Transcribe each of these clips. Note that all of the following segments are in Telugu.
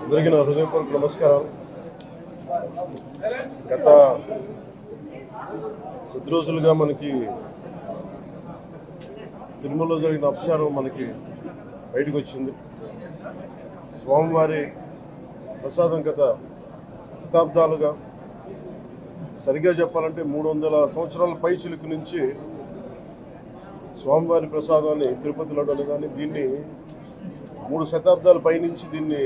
అందరికీ నా హృదయపూర్వక నమస్కారాలు. గత కొద్ది రోజులుగా మనకి తిరుమలలో జరిగిన అపచారం మనకి బయటకు వచ్చింది. స్వామివారి ప్రసాదం గత శతాబ్దాలుగా, సరిగ్గా చెప్పాలంటే 300 సంవత్సరాల పై చిలుకు నుంచి స్వామివారి ప్రసాదాన్ని తిరుపతిలో కానీ దీన్ని 3 శతాబ్దాల పైనుంచి దీన్ని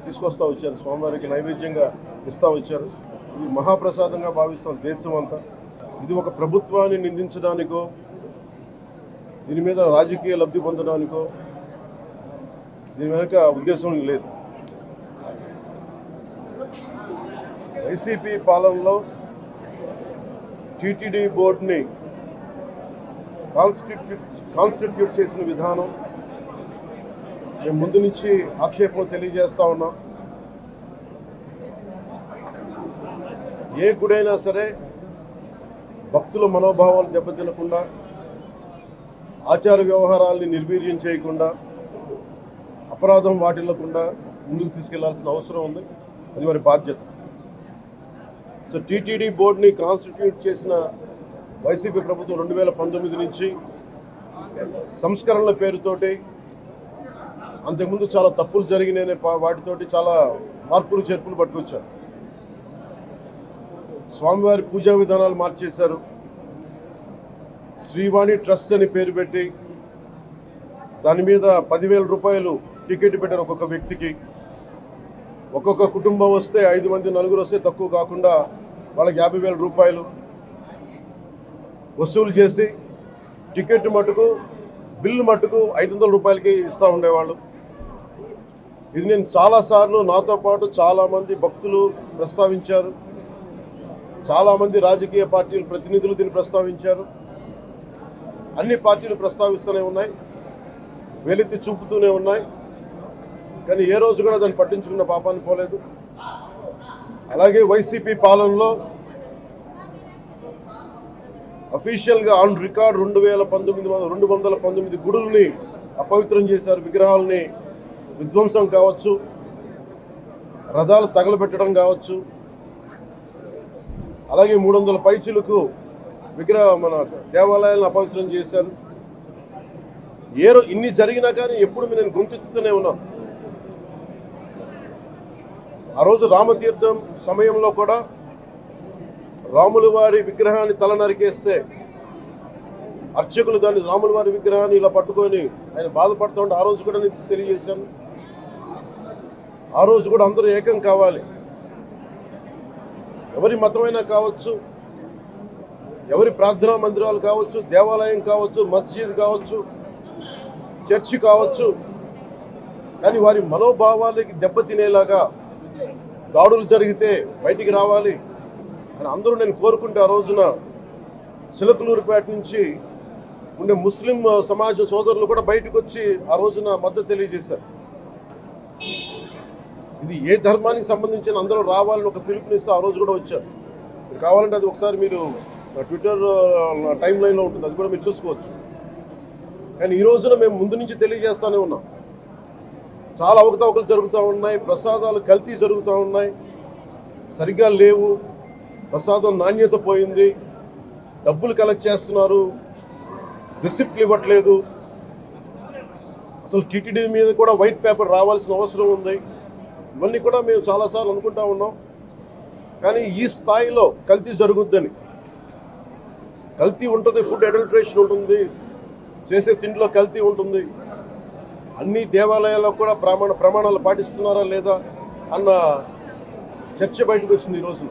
తీసుకొస్తూ వచ్చారు. స్వామివారికి నైవేద్యంగా ఇస్తూ వచ్చారు. ఇది మహాప్రసాదంగా భావిస్తాం దేశం అంతా. ఇది ఒక ప్రభుత్వాన్ని నిందించడానికో, దీని మీద రాజకీయ లబ్ధి పొందడానికో దీని వెనుక ఉద్దేశం లేదు. వైసీపీ పాలనలో టీటీడీ బోర్డుని కాన్స్టిట్యూట్ చేసిన విధానం మేము ముందు నుంచి ఆక్షేపం తెలియజేస్తూ ఉన్నాం. ఏ గుడైనా సరే భక్తుల మనోభావాలు దెబ్బతినకుండా, ఆచార వ్యవహారాల్ని నిర్వీర్యం చేయకుండా, అపరాధం వాటిల్లకుండా ముందుకు తీసుకెళ్లాల్సిన అవసరం ఉంది. అది వారి బాధ్యత. సో టీటీడీ బోర్డుని కాన్స్టిట్యూట్ చేసిన వైసీపీ ప్రభుత్వం 2019 నుంచి సంస్కరణల పేరుతోటి, అంతకుముందు చాలా తప్పులు జరిగినాయనే వాటితోటి చాలా మార్పులు చేర్పులు పట్టుకొచ్చారు. స్వామివారి పూజా విధానాలు మార్చేశారు. శ్రీవాణి ట్రస్ట్ అని పేరు పెట్టి దాని మీద 10,000 రూపాయలు టికెట్ పెట్టారు ఒక్కొక్క వ్యక్తికి. ఒక్కొక్క కుటుంబం వస్తే 5 మంది, 4 వస్తే తక్కువ కాకుండా వాళ్ళకి 50,000 రూపాయలు వసూలు చేసి టికెట్ మటుకు, బిల్లు మటుకు 500 రూపాయలకి ఇస్తూ ఉండేవాళ్ళు. ఇది నేను చాలాసార్లు, నాతో పాటు చాలామంది భక్తులు ప్రస్తావించారు. చాలామంది రాజకీయ పార్టీల ప్రతినిధులు దీన్ని ప్రస్తావించారు. అన్ని పార్టీలు ప్రస్తావిస్తూనే ఉన్నాయి, వెలితి చూపుతూనే ఉన్నాయి. కానీ ఏ రోజు కూడా దాన్ని పట్టించుకున్న పాపాన్ని పోలేదు. అలాగే వైసీపీ పాలనలో అఫీషియల్గా ఆన్ రికార్డ్ 219 గుడుల్ని అపవిత్రం చేశారు. విగ్రహాలని విధ్వంసం కావచ్చు, రథాలు తగలబెట్టడం కావచ్చు, అలాగే 300 పైచిలకు మన దేవాలయాలను అపవిత్రం చేశారు. ఇన్ని జరిగినా కానీ ఎప్పుడు నేను గొంతెత్తుతూనే ఉన్నాను. ఆ రోజు రామతీర్థం సమయంలో కూడా రాముల వారి విగ్రహాన్ని తల నరికేస్తే అర్చకులు దాన్ని, రాముల వారి విగ్రహాన్ని ఇలా పట్టుకొని ఆయన బాధపడుతూ ఉంటే ఆ రోజు కూడా నేను తెలియజేశాను. ఆ రోజు కూడా అందరూ ఏకం కావాలి. ఎవరి మతమైనా కావచ్చు, ఎవరి ప్రార్థనా మందిరాలు కావచ్చు, దేవాలయం కావచ్చు, మస్జిద్ కావచ్చు, చర్చి కావచ్చు, కానీ వారి మనోభావాలకి దెబ్బతినేలాగా దాడులు జరిగితే బయటికి రావాలి అని అందరూ నేను కోరుకుంటే, ఆ రోజున చిలకలూరుపేట నుంచి ఉండే ముస్లిం సమాజ సోదరులు కూడా బయటకు వచ్చి ఆ రోజున మద్దతు తెలియజేశారు. ఇది ఏ ధర్మానికి సంబంధించిన అందరూ రావాలని ఒక పిలుపునిస్తూ ఆ రోజు కూడా వచ్చారు. కావాలంటే అది ఒకసారి మీరు ట్విట్టర్ టైం లైన్లో ఉంటుంది, అది కూడా మీరు చూసుకోవచ్చు. కానీ ఈ రోజున మేము ముందు నుంచి తెలియజేస్తూనే ఉన్నాం. చాలా అవకతవకలు జరుగుతూ ఉన్నాయి, ప్రసాదాలు కల్తీ జరుగుతూ ఉన్నాయి, సరిగ్గా లేవు, ప్రసాదం నాణ్యత పోయింది, డబ్బులు కలెక్ట్ చేస్తున్నారు, రిసిప్ట్లు ఇవ్వట్లేదు. అసలు టీటీడీ మీద కూడా వైట్ పేపర్ రావాల్సిన అవసరం ఉంది. ఇవన్నీ కూడా మేము చాలాసార్లు అనుకుంటా ఉన్నాం. కానీ ఈ స్థాయిలో కల్తీ జరుగుద్దని, కల్తీ ఉంటుంది, ఫుడ్ అడల్ట్రేషన్ ఉంటుంది, చేసే తిండిలో కల్తీ ఉంటుంది, అన్ని దేవాలయాల్లో కూడా ప్రమాణాలు పాటిస్తున్నారా లేదా అన్న చర్చ బయటకు వచ్చింది ఈ రోజున.